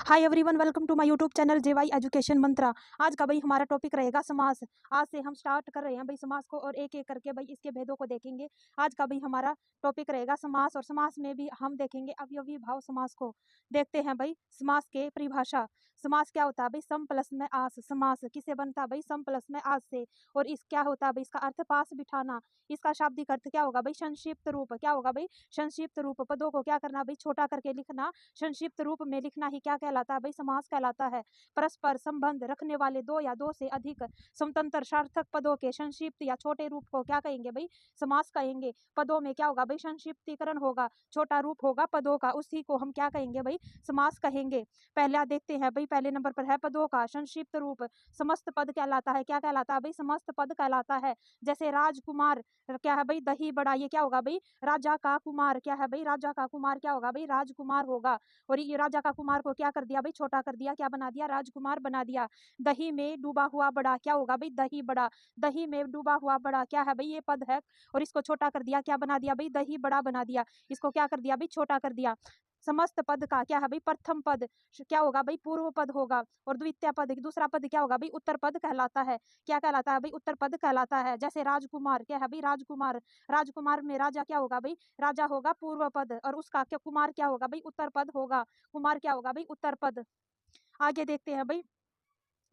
Hi everyone, welcome to my YouTube channel JY education Mantra. आज का भाई हमारा टॉपिक रहेगा समास। आज से हम स्टार्ट कर रहे हैं भाई समास को और एक एक करके भाई इसके भेदों को देखेंगे। आज का भाई हमारा टॉपिक रहेगा समास और समास में भी हम देखेंगे अवयवी भाव समास को। देखते हैं भाई समास के परिभाषा। समास क्या होता है भाई? सम प्लस में आस। समास किससे बनता है भाई? सम प्लस में आस से। और इस क्या होता है भाई? इसका अर्थ पास बिठाना। इसका शाब्दिक अर्थ क्या होगा भाई? संक्षिप्त रूप। क्या होगा भाई? संक्षिप्त रूप। पदों को क्या करना भाई? छोटा करके लिखना। संक्षिप्त रूप में लिखना ही क्या कहलाता है भाई? समास कहलाता है। परस्पर संबंध रखने वाले दो या दो से अधिक स्वतंत्र सार्थक पदों के संक्षिप्त या छोटे रूप को क्या कहेंगे भाई? समास कहेंगे। पदों में क्या होगा भाई? संक्षिप्तीकरण होगा, छोटा रूप होगा पदों का, उसी को हम क्या कहेंगे भाई? समास कहेंगे। पहला देखते हैं भाई, पहले नंबर पर है पदों का संक्षिप्त रूप। समस्त पद कहलाता है। क्या कहलाता है भाई? समस्त पद कहलाता है। जैसे राजकुमार क्या है भाई? दही बड़ा। ये क्या होगा भाई? राजा का कुमार। क्या है भाई? राजा का कुमार क्या होगा भाई? राजकुमार होगा। और ये राजा का कुमार को क्या कर दिया भाई? छोटा कर दिया। क्या बना दिया? राजकुमार बना दिया। दही में डूबा हुआ बड़ा। क्या होगा भाई? दही बड़ा। दही में डूबा हुआ बड़ा क्या है भाई? ये पद है और इसको छोटा कर दिया। क्या बना दिया भाई? दही बड़ा बना दिया। इसको क्या कर दिया भाई? छोटा कर दिया। समस्त पद का क्या है भाई? प्रथम पद क्या होगा भाई? पूर्व पद होगा। और द्वितीय पद, दूसरा पद क्या होगा भाई? उत्तर पद कहलाता है। क्या कहलाता है भाई? उत्तर पद कहलाता है। जैसे राजकुमार क्या है भाई? राजकुमार। राजकुमार में राजा क्या होगा भाई? राजा होगा पूर्व पद और उसका क्या कुमार क्या होगा भाई? उत्तर पद होगा। कुमार क्या होगा भाई? उत्तर पद। आगे देखते हैं भाई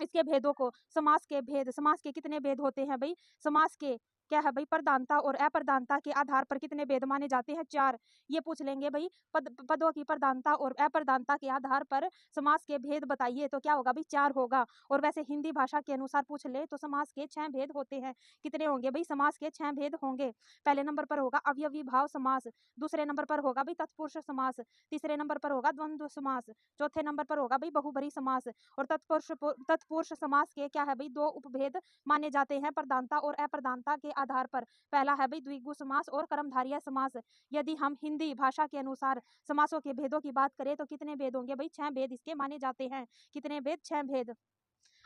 इसके भेदों को। समास के भेद। समास के कितने भेद होते हैं भाई? समास के क्या है भाई? प्रधानता और अप्रधानता के आधार पर कितने भेद माने जाते हैं? 4। ये पूछ लेंगे भाई। पदों की प्रधानता और अप्रधानता के आधार पर समास के भेद बताइए, तो क्या होगा भाई? 4 होगा। और वैसे हिंदी भाषा के अनुसार पूछ ले तो समास के 6 भेद होते हैं। कितने होंगे भाई? समास के 6 भेद होंगे। पहले नंबर पर होगा अवयवी भाव समास। दूसरे नंबर पर होगा भाई तत्पुरुष समास। तीसरे नंबर पर होगा द्वंद्व समास। चौथे नंबर पर होगा भाई बहुब्रीहि समास। और तत्पुरुष समास के क्या है भाई? 2 उपभेद माने जाते हैं प्रधानता और अप्रधानता के आधार पर। पहला है भाई द्विगु समास और कर्मधारय समास। यदि हम हिंदी भाषा के अनुसार समासों के भेदों की बात करें तो कितने भेद होंगे भाई? 6 भेद इसके माने जाते हैं। कितने भेद? 6 भेद।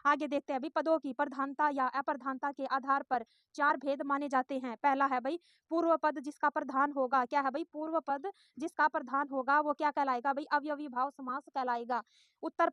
आगे देखते हैं भाई पदों की प्रधानता या अप्रधानता के आधार पर 4 भेद माने जाते हैं। पहला है भाई पूर्व पद जिसका प्रधान होगा। क्या है भाई? पूर्व पद जिसका प्रधान होगा वो क्या कहलाएगा भाई? अवयवी भाव समास कहलाएगा। उत्तर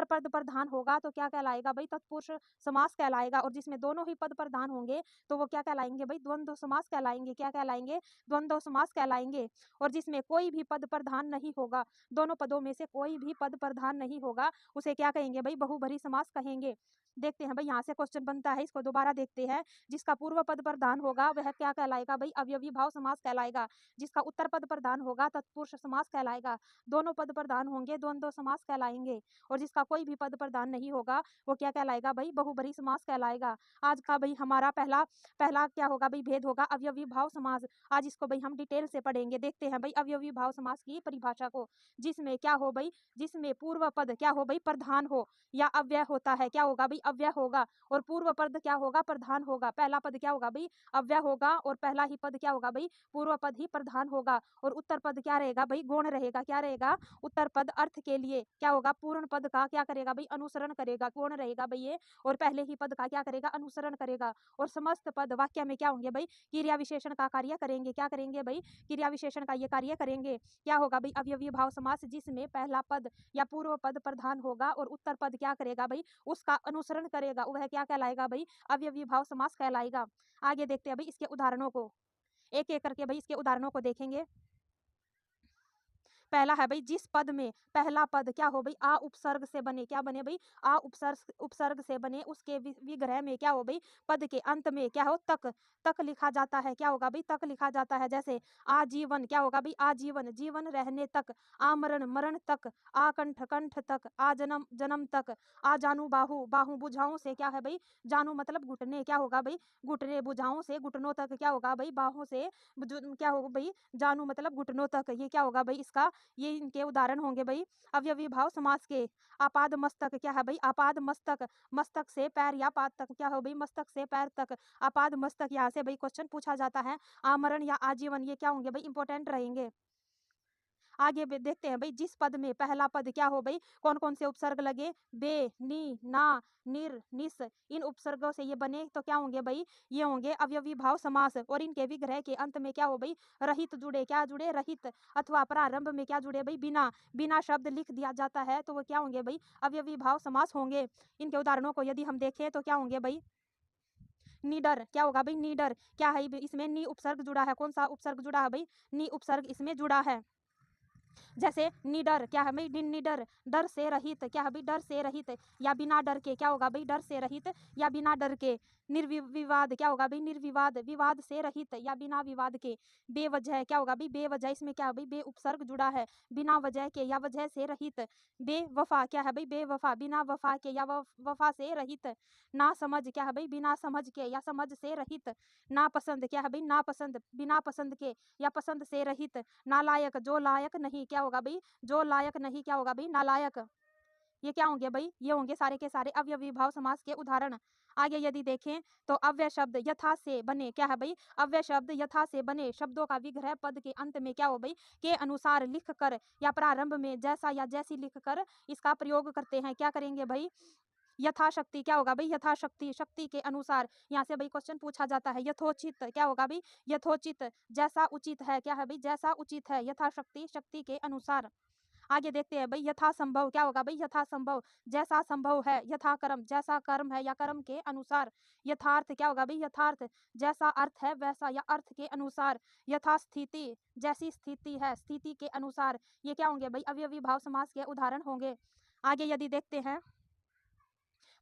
पद प्रधान होगा तो क्या कहलाएगा भाई? तत्पुरुष समास कहलाएगा। और जिसमें दोनों ही पद प्रधान होंगे तो वो क्या कहलाएंगे भाई? द्वंद्व समास कहलाएंगे। क्या कहलाएंगे? द्वंद्व समास कहलाएंगे। और जिसमें कोई भी पद प्रधान नहीं होगा, दोनों पदों में से कोई भी पद प्रधान नहीं होगा, उसे क्या कहेंगे भाई? बहुब्रीहि समास कहेंगे। देखते हैं भाई यहाँ से क्वेश्चन बनता है, इसको दोबारा देखते हैं। जिसका पूर्व पद प्रधान होगा वह क्या कहलाएगा भाई? अवयवी भाव समास कहलाएगा। जिसका उत्तर पद प्रधान होगा तत्पुरुष समास कहलाएगा। दोनों पद प्रधान होंगे द्वंद्व समास कहलाएंगे। और जिसका कोई भी पद प्रधान नहीं होगा वो क्या कहलाएगा भाई? बहुब्रीहि समास कहलाएगा। आज का भाई हमारा पहला पहला क्या होगा भाई? भेद होगा अवयवी भाव समास। आज इसको भाई हम डिटेल से पढ़ेंगे। देखते हैं भाई अवयवी भाव समास की परिभाषा को। जिसमें क्या हो भाई? जिसमें पूर्व पद क्या हो भाई? प्रधान हो या अव्यय होता है। क्या होगा भाई? अव्यय होगा। और पूर्व पद क्या होगा? प्रधान होगा। पहला पद क्या होगा भाई? अव्यय होगा और पहला ही पद क्या होगा भाई? पूर्व पद ही प्रधान होगा। और उत्तर पद क्या रहेगा भाई? गौण रहेगा। क्या रहेगा? उत्तर पद अर्थ के लिए क्या होगा? पूर्ण पद का क्या करेगा भाई? अनुसरण करेगा। गौण रहेगा भाई ये। और पहले ही पद का क्या करेगा? अनुसरण करेगा। और समस्त पद वाक्य में क्या होंगे भाई? क्रिया विशेषण का कार्य करेंगे। क्या करेंगे भाई? क्रिया विशेषण का ये कार्य करेंगे। क्या होगा भाई? अवयवी भाव समास जिसमें पहला पद या पूर्व पद प्रधान होगा और उत्तर पद क्या करेगा भाई? उसका अनुसरण करेगा। वह क्या कहलाएगा भाई? अवयवी भाव समास कहलाएगा। आगे देखते हैं भाई इसके उदाहरणों को। एक एक करके भाई इसके उदाहरणों को देखेंगे। पहला है भाई जिस पद में पहला पद क्या हो भाई? आ उपसर्ग से बने। क्या बने भाई? आ उपसर्ग से बने उसके विग्रह में क्या हो भाई? पद के अंत में क्या हो? तक। तक लिखा जाता है। क्या होगा भाई? तक लिखा जाता है। जैसे आजीवन क्या होगा भाई? आजीवन जीवन रहने तक। आमरण मरण तक। आकंठ कंठ तक। आ जन्म जन्म तक। आ जानू बाहु बाहु भुजाओं से क्या है भाई? जानू मतलब घुटने। क्या होगा भाई? घुटने भुजाओं से घुटनों तक। क्या होगा भाई? बाहों से क्या होगा भाई? जानू मतलब घुटनों तक। ये क्या होगा भाई? इसका ये इनके उदाहरण होंगे भाई अवयवी भाव समास के। आपाद मस्तक क्या है भाई? आपाद मस्तक। मस्तक से पैर या पाद तक। क्या हो भाई? मस्तक से पैर तक। आपाद मस्तक। यहाँ से भाई क्वेश्चन पूछा जाता है। आमरण या आजीवन ये क्या होंगे भाई? इंपॉर्टेंट रहेंगे। आगे देखते हैं भाई, जिस पद में पहला पद क्या हो भाई, कौन कौन से उपसर्ग लगे, बे, नी, ना, निर, निस, इन उपसर्गों से ये बने तो क्या होंगे भाई, ये होंगे अवयवी भाव समास। और इनके विग्रह के अंत में क्या हो भाई, रहित जुड़े, क्या जुड़े, रहित, अथवा प्रारंभ में क्या जुड़े भाई, बिना, बिना शब्द लिख दिया जाता है तो वो क्या होंगे भाई, अवयवी भाव समास होंगे। इनके उदाहरणों को यदि हम देखें तो क्या होंगे भाई, निडर, क्या होगा भाई, निडर, क्या है इसमें नी उपसर्ग जुड़ा है, कौन सा उपसर्ग जुड़ा है भाई, नी उपसर्ग इसमें जुड़ा है। जैसे निडर, क्या है भाई, निडर, डर से रहित, क्या है भाई, डर से रहित, या बिना डर के, क्या होगा भाई, डर से रहित या बिना डर के। निर्विवाद, क्या होगा भाई, निर्विवाद, विवाद से रहित या बिना विवाद के। बेवजह, क्या होगा भाई, बेवजह, इसमें क्या है भाई, बे उपसर्ग जुड़ा है, बिना वजह के या वजह से रहित। बेवफा, क्या है भाई, बेवफा, बिना वफा के या वफा से रहित। ना समझ, क्या है भाई, बिना समझ के या समझ से रहित। नापसंद, क्या है भाई, नापसंद, बिना पसंद के या पसंद से रहित। नालायक, जो लायक नहीं, क्या होगा भाई, जो लायक नहीं, क्या होगा भाई, नालायक। ये क्या होंगे भाई, ये होंगे सारे के सारे अव्ययी भाव समास के उदाहरण। आगे यदि देखें तो अव्यय शब्द यथा से बने, क्या है भाई, अव्यय शब्द यथा से बने शब्दों का विग्रह पद के अंत में क्या हो भाई, के अनुसार लिख कर या प्रारंभ में जैसा या जैसी लिख कर इसका प्रयोग करते हैं। क्या करेंगे भाई, यथाशक्ति, क्या होगा भाई, यथाशक्ति, शक्ति के अनुसार। यहाँ से भाई क्वेश्चन पूछा जाता है। यथोचित, क्या होगा भाई, यथोचित, जैसा उचित है, क्या है भाई, जैसा उचित है, यथाशक्ति, शक्ति के अनुसार। आगे देखते हैं भाई, यथासंभव, क्या होगा भाई, यथासंभव, जैसा संभव है, यथाकर्म, जैसा कर्म है या कर्म के अनुसार। यथार्थ, क्या होगा भाई, यथार्थ, जैसा अर्थ है वैसा या अर्थ के अनुसार। यथास्थिति, जैसी स्थिति है, स्थिति के अनुसार। ये क्या होंगे भाई, अवयवी भाव समास के उदाहरण होंगे। आगे यदि देखते हैं,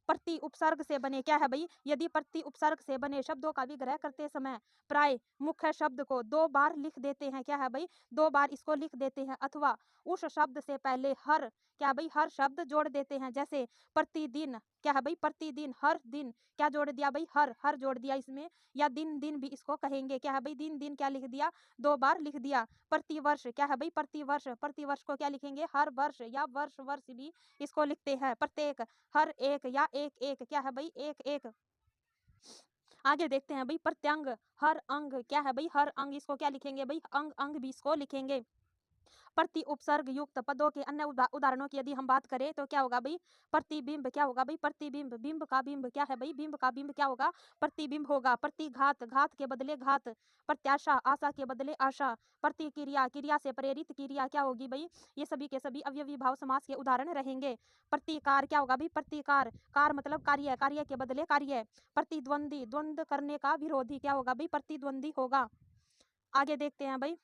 प्रति उपसर्ग से बने, क्या है भाई, यदि प्रति उपसर्ग से बने शब्दों का विग्रह करते समय प्राय मुख्य शब्द को 2 बार लिख देते हैं, क्या है भाई, 2 बार इसको लिख देते हैं, अथवा उस शब्द से पहले हर, क्या भाई, हर शब्द जोड़ देते हैं। जैसे प्रतिदिन, क्या है भाई, प्रतिदिन, हर दिन, क्या जोड़ दिया भाई, हर, हर जोड़ दिया इसमें। या दिन, दिन भी इसको कहेंगे, क्या है भाई, दिन, दिन, क्या लिख दिया, 2 बार लिख दिया। प्रतिवर्ष, क्या है भाई, प्रतिवर्ष, प्रतिवर्ष को क्या लिखेंगे, हर वर्ष या वर्ष, वर्ष भी इसको लिखते हैं। प्रत्येक, हर एक या एक एक, क्या है भाई, एक एक। आगे देखते हैं भाई, प्रत्यंग, हर अंग, क्या है भाई, हर अंग, इसको क्या लिखेंगे भाई, अंग, अंग भी इसको लिखेंगे। प्रति उपसर्ग युक्त पदों के अन्य उदाहरणों की यदि हम बात करें तो क्या होगा भाई, प्रतिबिंब, क्या होगा भाई, प्रतिबिंब, बिंब का बिंब, क्या है भाई, बिंब का बिंब क्या होगा, प्रतिबिंब होगा। प्रतिघात, घात के बदले घात। प्रत्याशा, आशा के बदले आशा। प्रतिक्रिया, क्रिया से प्रेरित क्रिया क्या होगी भाई, ये सभी के सभी अवयवी भाव समास के उदाहरण रहेंगे। प्रतिकार, क्या होगा भाई, प्रतिकार, कार मतलब कार्य, कार्य के बदले कार्य। प्रतिद्वंदी, द्वंद्व करने का विरोधी, क्या होगा भाई, प्रतिद्वंदी होगा। आगे देखते हैं भाई,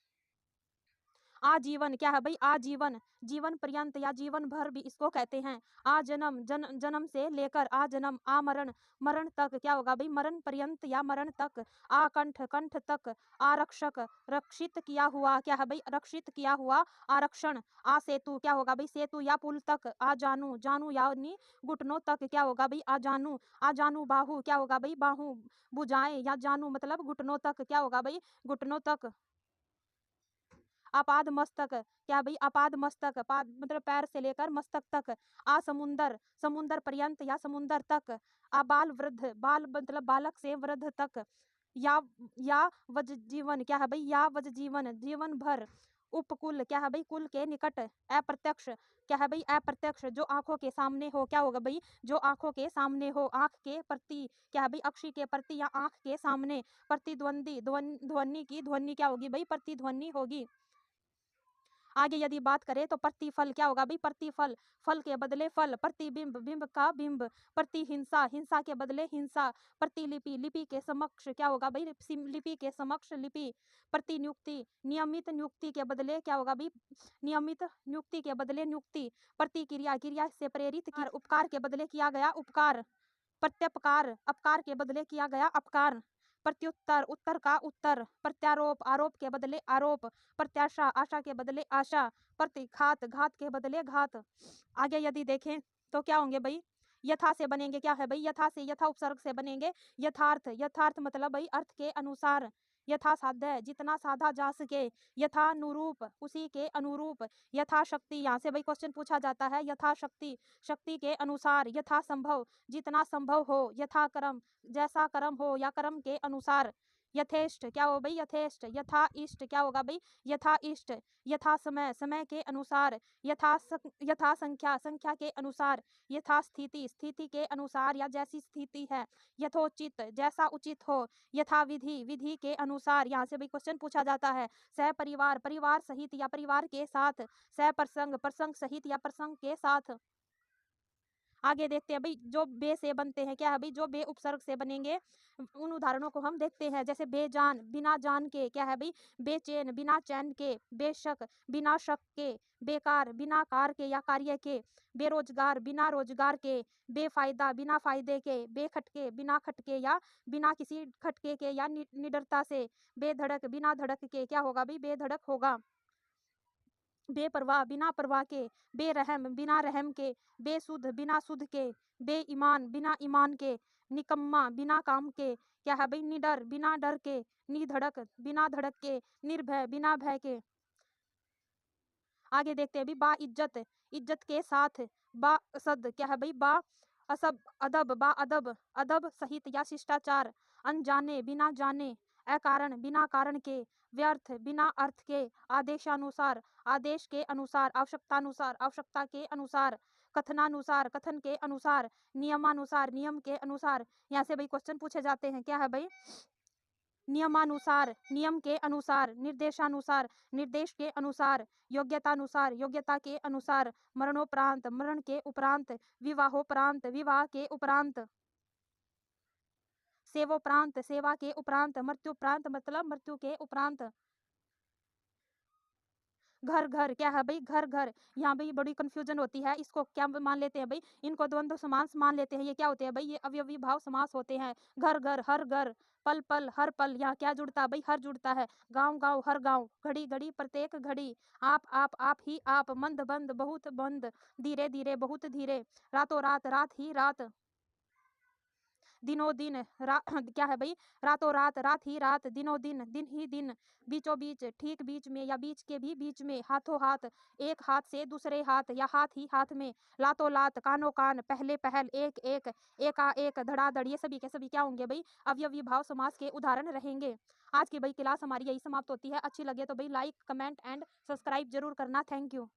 आजीवन, क्या है भाई, आजीवन, जीवन पर्यंत या जीवन भर भी इसको कहते हैं। आजन्म, जन्म से लेकर आजन्म। आमरण, मरण तक, क्या होगा भाई, मरण पर्यंत या मरण तक। आकंठ, कंठ तक। आरक्षक, रक्षित किया हुआ, क्या है भाई, रक्षित किया हुआ। आरक्षण। आसेतु, क्या होगा भाई, सेतु या पुल तक। आजानु, जानू यानी घुटनों तक, क्या होगा भाई, आजानु। आजानु बाहु, क्या होगा भाई, बाहु। भुजाएं या जानू मतलब घुटनों तक, क्या होगा भाई, घुटनों तक। आपाद मस्तक, क्या भाई, आपाद मस्तक, पाद मतलब पैर से लेकर मस्तक तक। आ समुंदर, समुंदर पर्यंत या समुंदर तक। आबाल वृद्ध, बाल मतलब बालक से वृद्ध तक। या वज जीवन, क्या है भाई, या वज जीवन, जीवन भर। उपकुल, क्या है भाई, कुल के निकट। अप्रत्यक्ष, क्या है भाई, अप्रत्यक्ष, जो आंखों के सामने हो, क्या होगा भाई, जो आंखों के सामने हो, आंख के प्रति, क्या है भाई, अक्षी के प्रति या आंख के सामने। प्रतिद्वंदी, ध्वनि की ध्वनि क्या होगी भाई, प्रतिध्वनि होगी। आगे यदि बात करें तो प्रतिफल, क्या होगा भाई, प्रतिफल, फल के बदले फल। प्रतिबिंब, बिंब का बिंब। प्रतिहिंसा, हिंसा के बदले हिंसा। प्रतिलिपि, लिपि के समक्ष, क्या होगा भाई, लिपि के समक्ष लिपि। प्रतिनियुक्ति, नियमित नियुक्ति के बदले, क्या होगा भाई, नियमित नियुक्ति के बदले नियुक्ति। प्रतिक्रिया, क्रिया से प्रेरित किया। उपकार के बदले किया गया उपकार। प्रत्युपकार, अपकार के बदले किया गया अपकार। प्रत्युत्तर, उत्तर का उत्तर। प्रत्यारोप, आरोप के बदले आरोप। प्रत्याशा, आशा के बदले आशा। प्रतिघात, घात के बदले घात। आगे यदि देखें तो क्या होंगे भाई, यथा से बनेंगे, क्या है भाई, यथा से, यथा उपसर्ग से बनेंगे यथार्थ। यथार्थ मतलब भाई अर्थ के अनुसार। यथा साध्य, जितना साधा जा सके। यथानुरूप, उसी के अनुरूप। यथाशक्ति, यहाँ से भाई क्वेश्चन पूछा जाता है, यथाशक्ति, शक्ति के अनुसार। यथा संभव, जितना संभव हो। यथा कर्म, जैसा कर्म हो या कर्म के अनुसार। यथेष्ट क्या हो भाई, यथेष्ट। यथा इष्ट क्या होगा भाई, यथा इष्ट। यथा समय, समय के अनुसार। यथा संख्या, संख्या के अनुसार। यथा स्थिति, स्थिति के अनुसार या जैसी स्थिति है। यथोचित, जैसा उचित हो। यथा विधि, विधि के अनुसार। यहाँ से भाई क्वेश्चन पूछा जाता है। सह परिवार, परिवार सहित या परिवार के साथ। सह प्रसंग, प्रसंग सहित या प्रसंग के साथ। आगे देखते हैं भाई, जो बे से बनते हैं क्या है भाई, जो बे उपसर्ग से बनेंगे उन उदाहरणों को हम देखते हैं। जैसे बेजान, बिना जान के। क्या है भाई, बेचैन, बिना चैन के। बेशक, बिना शक के। बेकार, बिना कार के या कार्य के। बेरोजगार, बिना रोजगार के। बेफायदा, बिना फायदे के। बेखटके, बिना खटके या बिना किसी खटके के या निडरता से। बेधड़क, बिना धड़क के। क्या होगा भाई, बेधड़क होगा। बेपरवाह, बिना परवाह के। बेरहम, बिना रहम के। बेसुध, बिना सुध के। बेईमान, बिना ईमान के। निकम्मा, बिना काम के। क्या है भाई, निडर, बिना डर के। निधड़क, बिना धड़क के। निर्भय, बिना भय के। आगे देखते हैं भी, बा इज्जत, इज्जत के साथ। बा असद, क्या है भाई, बा असब, अदब, बा अदब, अदब सहित या शिष्टाचार। अनजाने, बिना जाने। अकारण, बिना कारण के। व्यर्थ, बिना अर्थ के। आदेशानुसार, आदेश के अनुसार। आवश्यकतानुसार, आवश्यकता के अनुसार। कथनानुसार, कथन के अनुसार। नियमानुसार, नियम के अनुसार। यहाँ से भाई क्वेश्चन पूछे जाते हैं। क्या है भाई, नियमानुसार, नियम के अनुसार। निर्देशानुसार, निर्देश के अनुसार। योग्यतानुसार, योग्यता के अनुसार। मरणोपरांत, मरण के उपरांत। विवाहोपरांत, विवाह के उपरांत। सेवोपरांत, सेवा के उपरांत। मृत्युपरांत मतलब मृत्यु के उपरांत। घर घर, क्या है भाई, घर घर। यहाँ भाई बड़ी कंफ्यूजन होती है, इसको क्या मान लेते हैं भाई, इनको द्वंद्व समास मान लेते हैं। ये क्या होते हैं भाई, ये अवयवी भाव समास होते हैं। घर घर, हर घर। पल पल, हर पल। यहाँ क्या जुड़ता है भाई, हर जुड़ता है। गांव गांव, हर गांव। घड़ी घड़ी, प्रत्येक घड़ी। आप ही आप। मंद बंद, बहुत बंद। धीरे धीरे, बहुत धीरे। रातों रात, रात ही रात। दिनों दिन, क्या है भाई, रातों रात, रात ही रात। दिनों दिन, दिन ही दिन। बीचों बीच, ठीक बीच में या बीच के भी बीच में। हाथों हाथ, एक हाथ से दूसरे हाथ या हाथ ही हाथ में। लातों लात, कानों कान। पहले पहल, एक एक। एका एक, धड़ाधड़। ये सभी के सभी क्या होंगे भाई, अवयवी भाव समास के उदाहरण रहेंगे। आज की भाई क्लास हमारी यही समाप्त होती है। अच्छी लगे तो भाई लाइक, कमेंट एंड सब्सक्राइब जरूर करना। Thank you.